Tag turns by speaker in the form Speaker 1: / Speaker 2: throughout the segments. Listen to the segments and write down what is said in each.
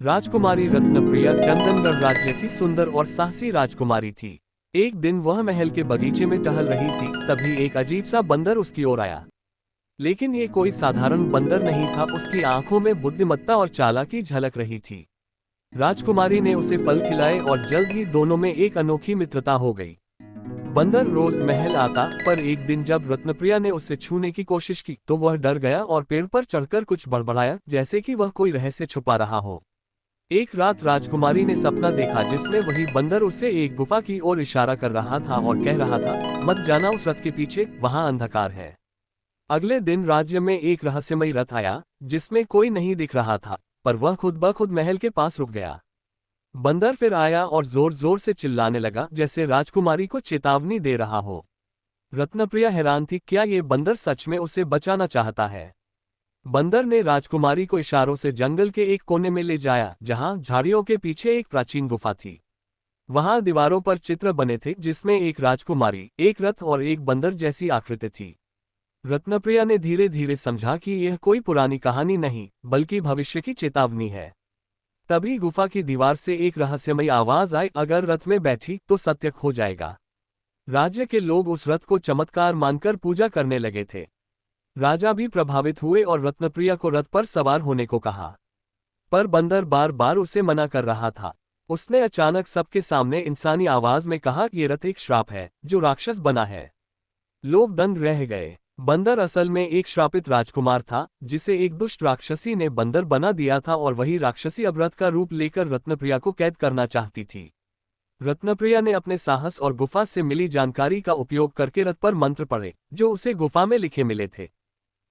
Speaker 1: राजकुमारी रत्नप्रिया चंदनगढ़ राज्य की सुंदर और साहसी राजकुमारी थी। एक दिन वह महल के बगीचे में टहल रही थी, तभी एक अजीब सा बंदर उसकी ओर आया। लेकिन ये कोई साधारण बंदर नहीं था, उसकी आंखों में बुद्धिमत्ता और चालाकी झलक रही थी। राजकुमारी ने उसे फल खिलाए और जल्द ही दोनों में एक अनोखी मित्रता हो गई। बंदर रोज महल आता, पर एक दिन जब रत्नप्रिया ने उसे छूने की कोशिश की तो वह डर गया और पेड़ पर चढ़कर कुछ बड़बड़ाया, जैसे कि वह कोई रहस्य छुपा रहा हो। एक रात राजकुमारी ने सपना देखा जिसमें वही बंदर उसे एक गुफा की ओर इशारा कर रहा था और कह रहा था, मत जाना उस रथ के पीछे, वहां अंधकार है। अगले दिन राज्य में एक रहस्यमयी रथ आया जिसमें कोई नहीं दिख रहा था, पर वह खुद ब खुद महल के पास रुक गया। बंदर फिर आया और जोर जोर से चिल्लाने लगा, जैसे राजकुमारी को चेतावनी दे रहा हो। रत्नप्रिया हैरान थी, क्या ये बंदर सच में उसे बचाना चाहता है। बंदर ने राजकुमारी को इशारों से जंगल के एक कोने में ले जाया, जहां झाड़ियों के पीछे एक प्राचीन गुफा थी। वहां दीवारों पर चित्र बने थे जिसमें एक राजकुमारी, एक रथ और एक बंदर जैसी आकृति थी। रत्नप्रिया ने धीरे धीरे समझा कि यह कोई पुरानी कहानी नहीं, बल्कि भविष्य की चेतावनी है। तभी गुफा की दीवार से एक रहस्यमयी आवाज आई, अगर रथ में बैठी तो सत्य हो जाएगा। राज्य के लोग उस रथ को चमत्कार मानकर पूजा करने लगे थे। राजा भी प्रभावित हुए और रत्नप्रिया को रथ पर सवार होने को कहा, पर बंदर बार बार उसे मना कर रहा था। उसने अचानक सबके सामने इंसानी आवाज में कहा, ये रथ एक श्राप है जो राक्षस बना है। लोग दंग रह गए। बंदर असल में एक श्रापित राजकुमार था जिसे एक दुष्ट राक्षसी ने बंदर बना दिया था, और वही राक्षसी अब रथ का रूप लेकर रत्नप्रिया को कैद करना चाहती थी। रत्नप्रिया ने अपने साहस और गुफा से मिली जानकारी का उपयोग करके रथ पर मंत्र पढ़े जो उसे गुफा में लिखे मिले थे।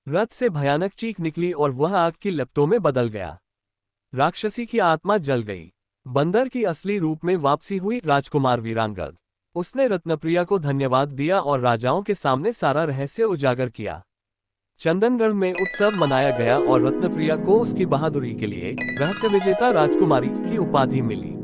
Speaker 1: रथ से भयानक चीख निकली और वह आग की लपटों में बदल गया। राक्षसी की आत्मा जल गई। बंदर की असली रूप में वापसी हुई राजकुमार वीरांगद। उसने रत्नप्रिया को धन्यवाद दिया और राजाओं के सामने सारा रहस्य उजागर किया। चंदनगढ़ में उत्सव मनाया गया और रत्नप्रिया को उसकी बहादुरी के लिए रहस्य विजेता राजकुमारी की उपाधि मिली।